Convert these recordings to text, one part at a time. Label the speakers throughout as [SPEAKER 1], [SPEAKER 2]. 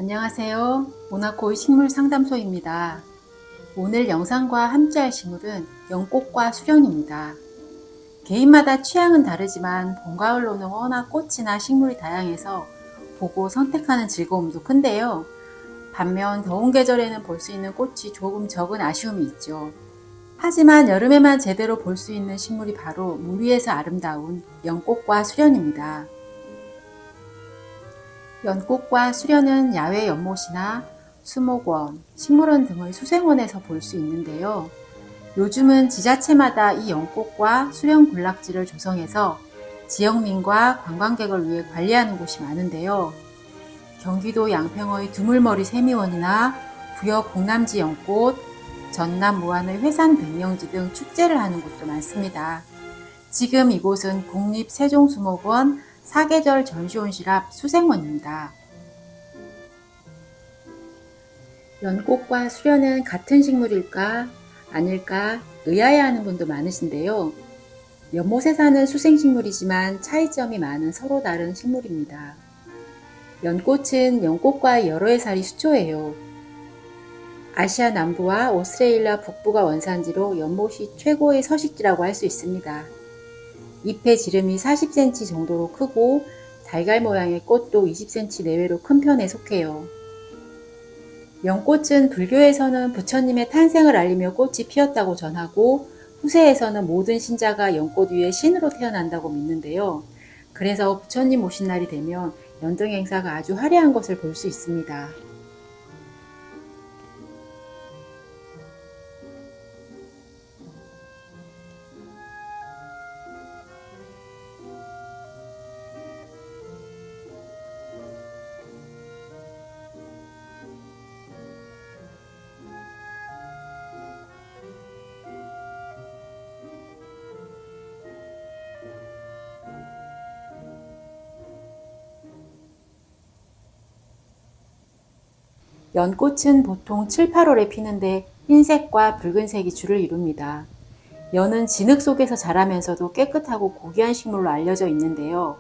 [SPEAKER 1] 안녕하세요. 모나코의 식물상담소입니다. 오늘 영상과 함께할 식물은 연꽃과 수련입니다. 개인마다 취향은 다르지만 봄, 가을로는 워낙 꽃이나 식물이 다양해서 보고 선택하는 즐거움도 큰데요. 반면 더운 계절에는 볼 수 있는 꽃이 조금 적은 아쉬움이 있죠. 하지만 여름에만 제대로 볼 수 있는 식물이 바로 물 위에서 아름다운 연꽃과 수련입니다. 연꽃과 수련은 야외 연못이나 수목원, 식물원 등의 수생원에서 볼 수 있는데요. 요즘은 지자체마다 이 연꽃과 수련 군락지를 조성해서 지역민과 관광객을 위해 관리하는 곳이 많은데요. 경기도 양평의 두물머리 세미원이나 부여 공남지 연꽃, 전남 무안의 회산 백령지 등 축제를 하는 곳도 많습니다. 지금 이곳은 국립세종수목원 사계절 전시원실 앞 수생원입니다. 연꽃과 수련은 같은 식물일까 아닐까 의아해하는 분도 많으신데요. 연못에 사는 수생식물이지만 차이점이 많은 서로 다른 식물입니다. 연꽃은 연꽃과의 여러 해살이 수초예요. 아시아 남부와 오스트레일리아 북부가 원산지로 연못이 최고의 서식지라고 할 수 있습니다. 잎의 지름이 40cm 정도로 크고 달걀 모양의 꽃도 20cm 내외로 큰 편에 속해요. 연꽃은 불교에서는 부처님의 탄생을 알리며 꽃이 피었다고 전하고 후세에서는 모든 신자가 연꽃 위에 신으로 태어난다고 믿는데요. 그래서 부처님 오신 날이 되면 연등 행사가 아주 화려한 것을 볼 수 있습니다. 연꽃은 보통 7, 8월에 피는데 흰색과 붉은색이 주를 이룹니다. 연은 진흙 속에서 자라면서도 깨끗하고 고귀한 식물로 알려져 있는데요.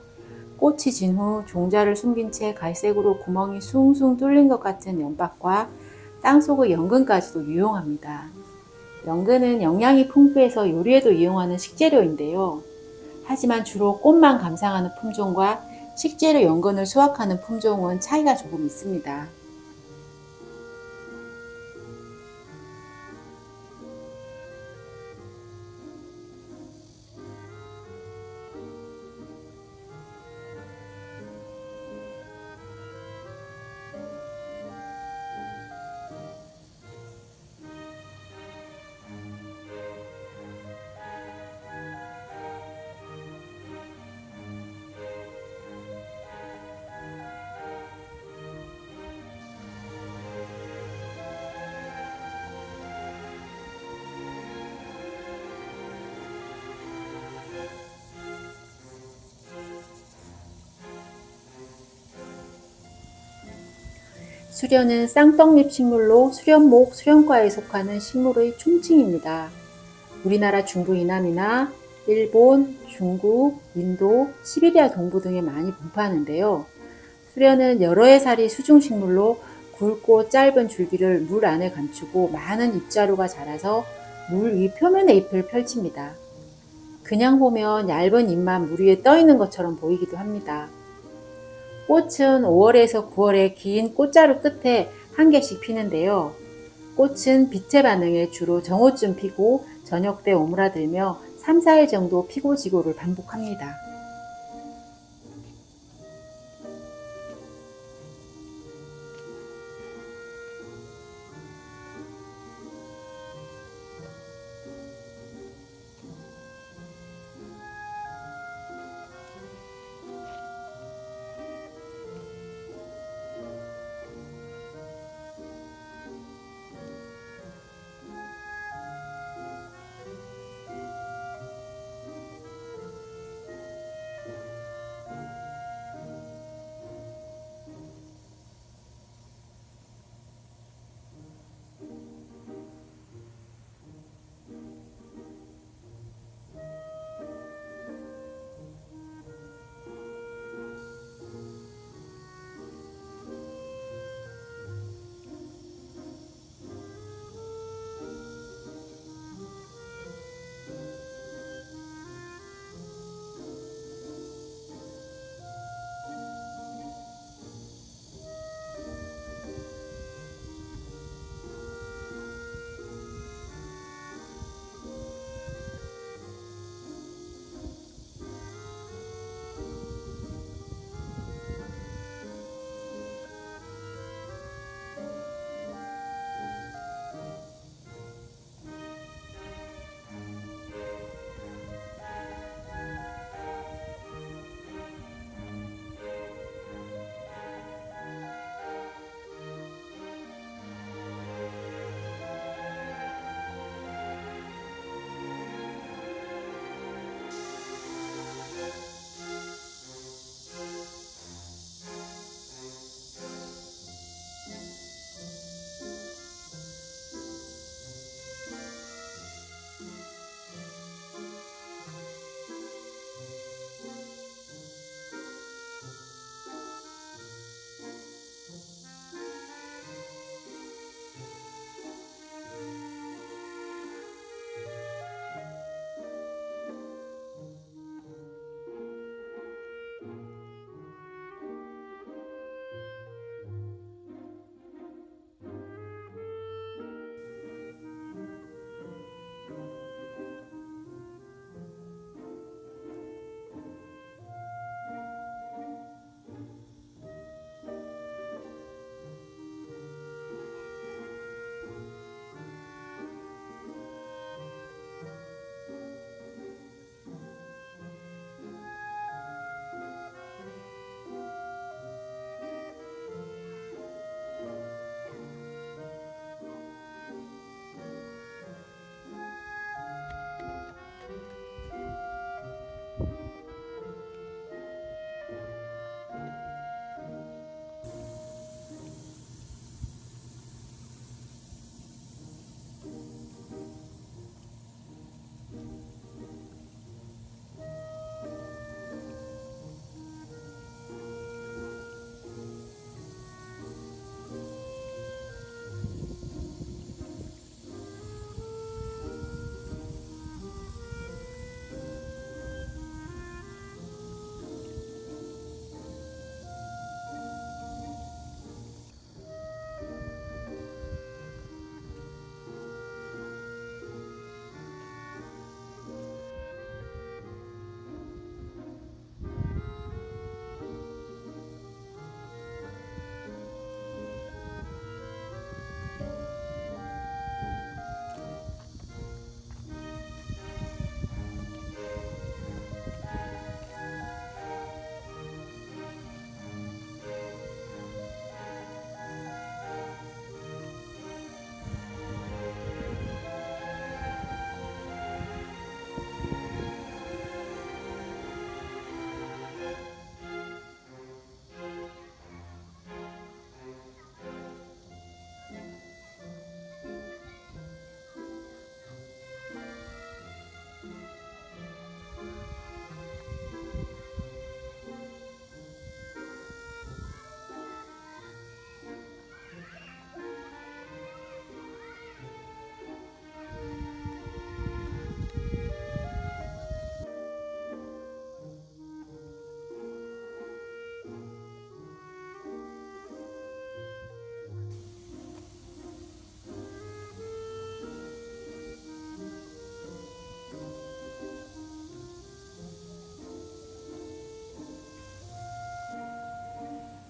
[SPEAKER 1] 꽃이 진 후 종자를 숨긴 채 갈색으로 구멍이 숭숭 뚫린 것 같은 연박과 땅속의 연근까지도 유용합니다. 연근은 영양이 풍부해서 요리에도 이용하는 식재료인데요. 하지만 주로 꽃만 감상하는 품종과 식재료 연근을 수확하는 품종은 차이가 조금 있습니다. 수련은 쌍떡잎 식물로 수련목, 수련과에 속하는 식물의 총칭입니다. 우리나라 중부 이남이나 일본, 중국, 인도, 시베리아 동부 등에 많이 분포하는데요. 수련은 여러 해살이 수중식물로 굵고 짧은 줄기를 물 안에 감추고 많은 잎자루가 자라서 물 위 표면에 잎을 펼칩니다. 그냥 보면 얇은 잎만 물 위에 떠 있는 것처럼 보이기도 합니다. 꽃은 5월에서 9월에 긴 꽃자루 끝에 한 개씩 피는데요. 꽃은 빛의 반응에 주로 정오쯤 피고 저녁 때 오므라들며 3, 4일 정도 피고 지고를 반복합니다.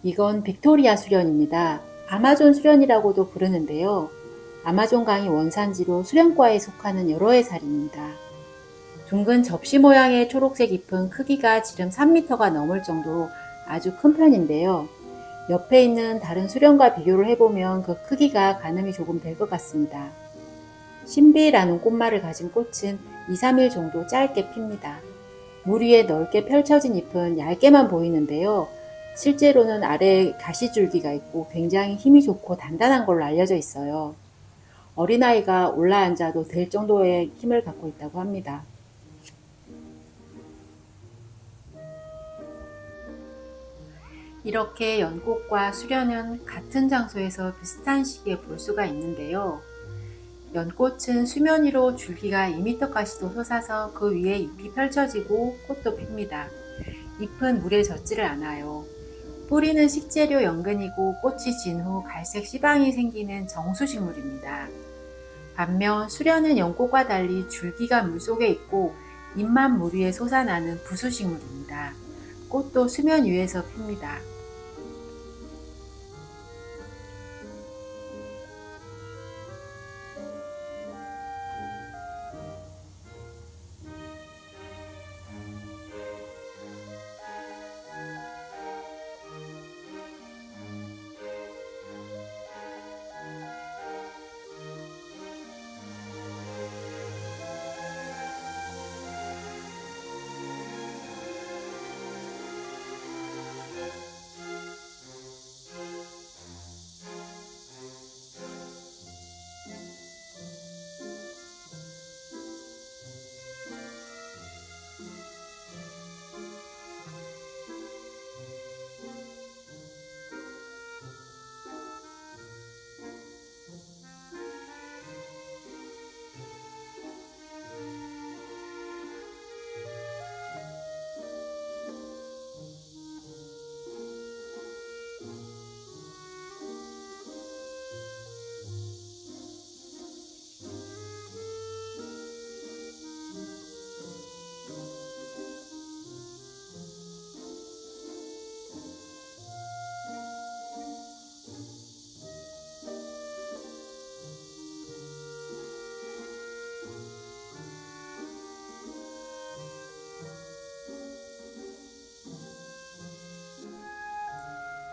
[SPEAKER 1] 이건 빅토리아 수련입니다. 아마존 수련이라고도 부르는데요. 아마존 강이 원산지로 수련과에 속하는 여러 해살입니다. 둥근 접시 모양의 초록색 잎은 크기가 지름 3m가 넘을 정도로 아주 큰 편인데요. 옆에 있는 다른 수련과 비교를 해보면 그 크기가 가늠이 조금 될 것 같습니다. 신비라는 꽃말을 가진 꽃은 2-3일 정도 짧게 핍니다. 물 위에 넓게 펼쳐진 잎은 얇게만 보이는데요. 실제로는 아래에 가시줄기가 있고 굉장히 힘이 좋고 단단한 걸로 알려져 있어요. 어린아이가 올라앉아도 될 정도의 힘을 갖고 있다고 합니다. 이렇게 연꽃과 수련은 같은 장소에서 비슷한 시기에 볼 수가 있는데요. 연꽃은 수면 위로 줄기가 2m가량도 솟아서 그 위에 잎이 펼쳐지고 꽃도 핍니다. 잎은 물에 젖지를 않아요. 뿌리는 식재료 연근이고 꽃이 진 후 갈색 씨방이 생기는 정수식물입니다. 반면 수련은 연꽃과 달리 줄기가 물속에 있고 잎만 물 위에 솟아나는 부수식물입니다. 꽃도 수면 위에서 핍니다.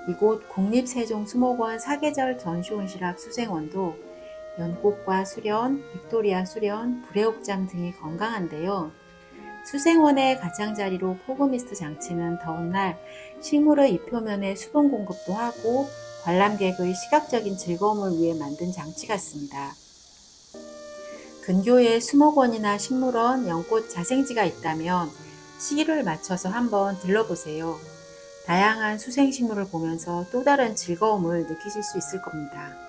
[SPEAKER 1] 이곳 국립세종수목원 사계절 전시온실 앞 수생원도 연꽃과 수련, 빅토리아 수련, 불애옥잠 등이 건강한데요. 수생원의 가장자리로 포그미스트 장치는 더운 날 식물의 잎 표면에 수분 공급도 하고 관람객의 시각적인 즐거움을 위해 만든 장치 같습니다. 근교에 수목원이나 식물원, 연꽃 자생지가 있다면 시기를 맞춰서 한번 들러보세요. 다양한 수생식물을 보면서 또 다른 즐거움을 느끼실 수 있을 겁니다.